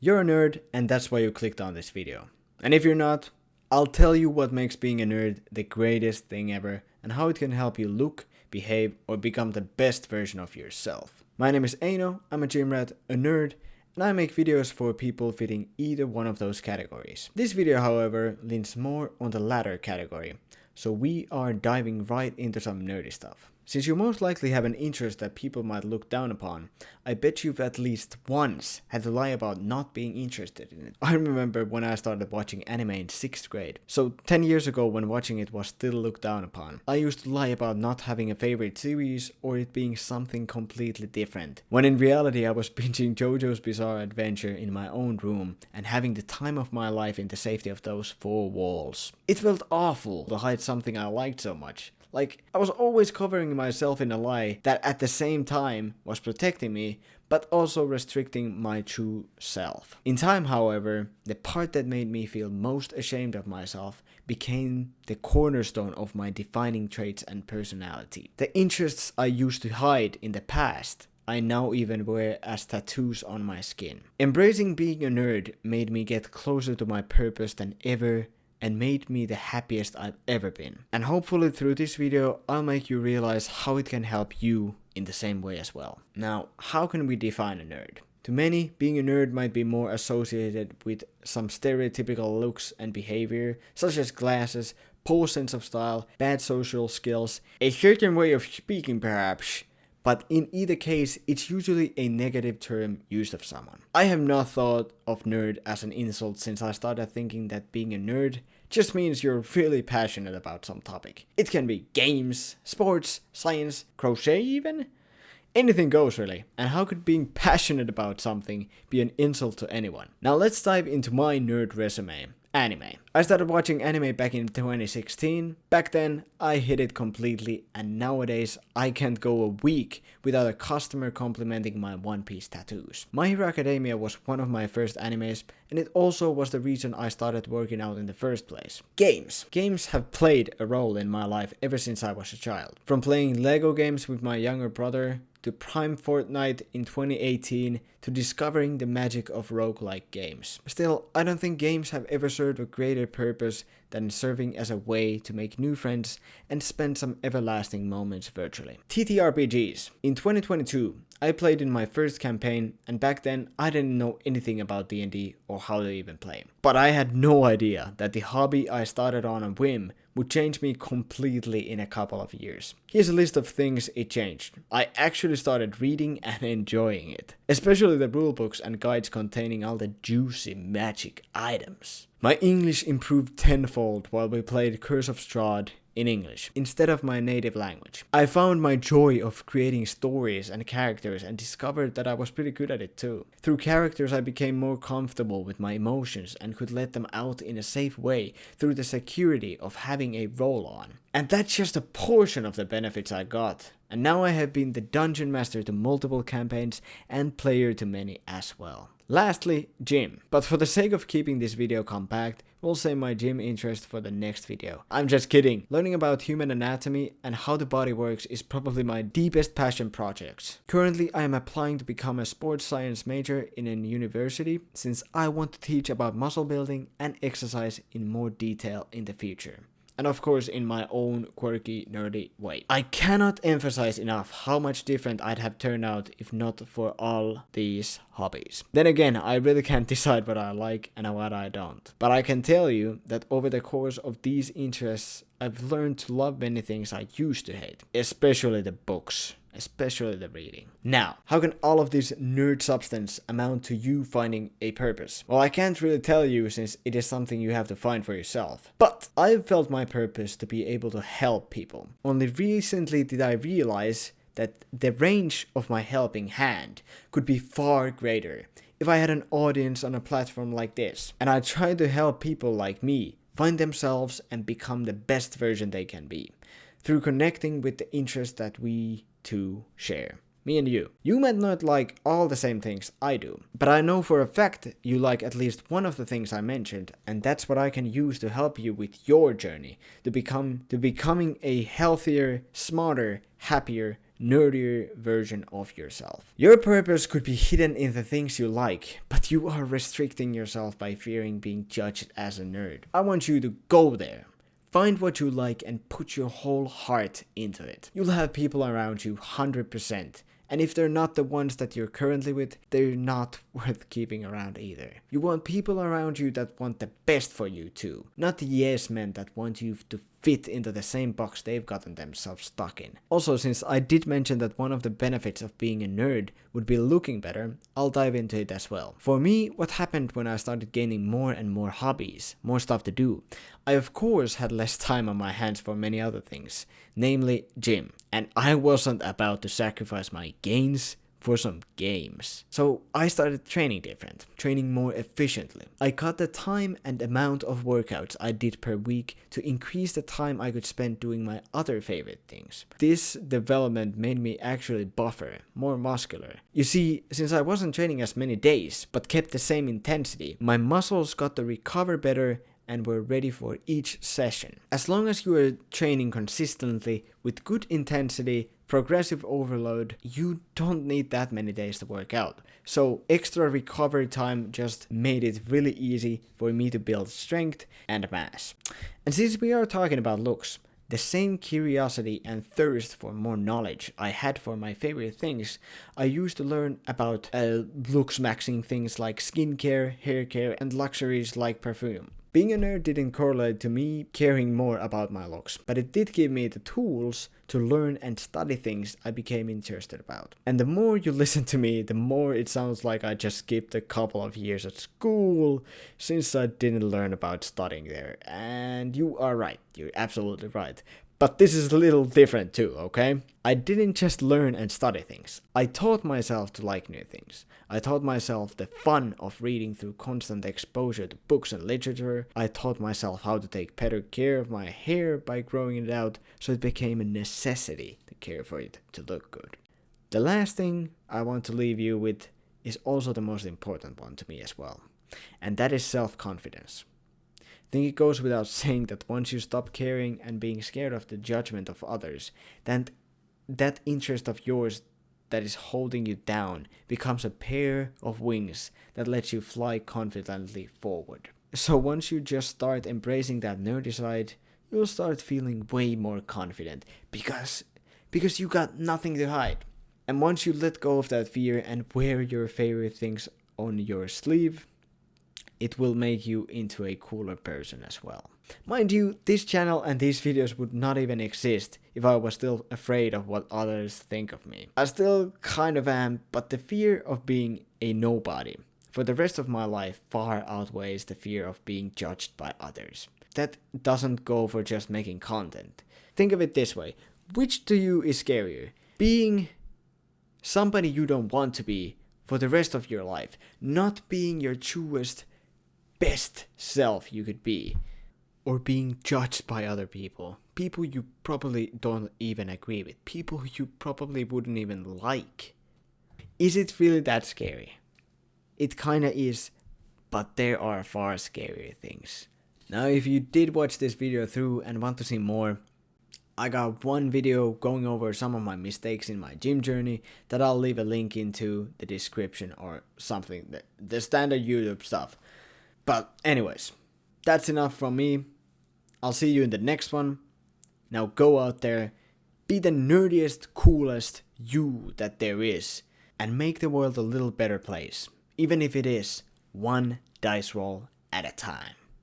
you're a nerd and that's why you clicked on this video. And if you're not, I'll tell you what makes being a nerd the greatest thing ever and how it can help you look, behave, or become the best version of yourself. My name is Eino, I'm a gym rat, a nerd, and I make videos for people fitting either one of those categories. This video, however, leans more on the latter category, so we are diving right into some nerdy stuff. Since you most likely have an interest that people might look down upon, I bet you've at least once had to lie about not being interested in it. I remember when I started watching anime in 6th grade, so 10 years ago when watching it was still looked down upon. I used to lie about not having a favorite series or it being something completely different, when in reality I was binging JoJo's Bizarre Adventure in my own room and having the time of my life in the safety of those 4 walls. It felt awful to hide something I liked so much. Like, I was always covering myself in a lie that at the same time was protecting me, but also restricting my true self. In time, however, the part that made me feel most ashamed of myself became the cornerstone of my defining traits and personality. The interests I used to hide in the past, I now even wear as tattoos on my skin. Embracing being a nerd made me get closer to my purpose than ever and made me the happiest I've ever been. And hopefully through this video, I'll make you realize how it can help you in the same way as well. Now, how can we define a nerd? To many, being a nerd might be more associated with some stereotypical looks and behavior, such as glasses, poor sense of style, bad social skills, a certain way of speaking perhaps. But in either case, it's usually a negative term used of someone. I have not thought of nerd as an insult since I started thinking that being a nerd just means you're really passionate about some topic. It can be games, sports, science, crochet even. Anything goes really. And how could being passionate about something be an insult to anyone? Now let's dive into my nerd resume. Anime. I started watching anime back in 2016. Back then, I hit it completely, and nowadays, I can't go a week without a customer complimenting my One Piece tattoos. My Hero Academia was one of my first animes, and it also was the reason I started working out in the first place. Games. Games have played a role in my life ever since I was a child. From playing Lego games with my younger brother, to Prime Fortnite in 2018, to discovering the magic of roguelike games. Still, I don't think games have ever served a greater purpose than serving as a way to make new friends and spend some everlasting moments virtually. TTRPGs. In 2022, I played in my first campaign, and back then I didn't know anything about D&D or how to even play. But I had no idea that the hobby I started on a whim would change me completely in a couple of years. Here's a list of things it changed. I actually started reading and enjoying it, especially the rulebooks and guides containing all the juicy magic items. My English improved tenfold while we played Curse of Strahd in English, instead of my native language. I found my joy of creating stories and characters and discovered that I was pretty good at it too. Through characters I became more comfortable with my emotions and could let them out in a safe way through the security of having a role on. And that's just a portion of the benefits I got. And now I have been the dungeon master to multiple campaigns and player to many as well. Lastly, gym. But for the sake of keeping this video compact, we'll save my gym interest for the next video. I'm just kidding. Learning about human anatomy and how the body works is probably my deepest passion project. Currently, I am applying to become a sports science major in a university since I want to teach about muscle building and exercise in more detail in the future. And of course in my own quirky, nerdy way. I cannot emphasize enough how much different I'd have turned out if not for all these hobbies. Then again, I really can't decide what I like and what I don't. But I can tell you that over the course of these interests, I've learned to love many things I used to hate, especially the books. Especially the reading. Now, how can all of this nerd substance amount to you finding a purpose? Well, I can't really tell you since it is something you have to find for yourself. But I've felt my purpose to be able to help people. Only recently did I realize that the range of my helping hand could be far greater if I had an audience on a platform like this. And I try to help people like me find themselves and become the best version they can be through connecting with the interests that we two share. Me and you. You might not like all the same things I do, but I know for a fact you like at least one of the things I mentioned, and that's what I can use to help you with your journey to becoming a healthier, smarter, happier, nerdier version of yourself. Your purpose could be hidden in the things you like, but you are restricting yourself by fearing being judged as a nerd. I want you to go there. Find what you like and put your whole heart into it. You'll have people around you 100%. And if they're not the ones that you're currently with, they're not worth keeping around either. You want people around you that want the best for you too. Not the yes men that want you to fit into the same box they've gotten themselves stuck in. Also, since I did mention that one of the benefits of being a nerd would be looking better, I'll dive into it as well. For me, what happened when I started gaining more and more hobbies, more stuff to do, I of course had less time on my hands for many other things, namely gym. And I wasn't about to sacrifice my gains for some games. So I started training different, training more efficiently. I cut the time and amount of workouts I did per week to increase the time I could spend doing my other favorite things. This development made me actually buffer, more muscular. You see, since I wasn't training as many days, but kept the same intensity, my muscles got to recover better and were ready for each session. As long as you are training consistently with good intensity, progressive overload, you don't need that many days to work out. So extra recovery time just made it really easy for me to build strength and mass. And since we are talking about looks, the same curiosity and thirst for more knowledge I had for my favorite things, I used to learn about looks maxing things like skincare, hair care, and luxuries like perfume. Being a nerd didn't correlate to me caring more about my looks, but it did give me the tools to learn and study things I became interested about. And the more you listen to me, the more it sounds like I just skipped a couple of years at school, since I didn't learn about studying there. And you are right, you're absolutely right. But this is a little different too, okay? I didn't just learn and study things. I taught myself to like new things. I taught myself the fun of reading through constant exposure to books and literature. I taught myself how to take better care of my hair by growing it out, so it became a necessity to care for it to look good. The last thing I want to leave you with is also the most important one to me as well, and that is self-confidence. I think it goes without saying that once you stop caring and being scared of the judgment of others, then that interest of yours that is holding you down becomes a pair of wings that lets you fly confidently forward. So once you just start embracing that nerdy side, you'll start feeling way more confident because you got nothing to hide. And once you let go of that fear and wear your favorite things on your sleeve, it will make you into a cooler person as well. Mind you, this channel and these videos would not even exist if I was still afraid of what others think of me. I still kind of am, but the fear of being a nobody for the rest of my life far outweighs the fear of being judged by others. That doesn't go for just making content. Think of it this way, which to you is scarier? Being somebody you don't want to be for the rest of your life, not being your truest best self you could be, or being judged by other people you probably don't even agree with, people you probably wouldn't even like. Is it really that scary? It kinda is, but there are far scarier things. Now if you did watch this video through and want to see more, I got one video going over some of my mistakes in my gym journey that I'll leave a link into the description or something, the standard YouTube stuff. But anyways, that's enough from me. I'll see you in the next one. Now go out there, be the nerdiest, coolest you that there is, and make the world a little better place, even if it is one dice roll at a time.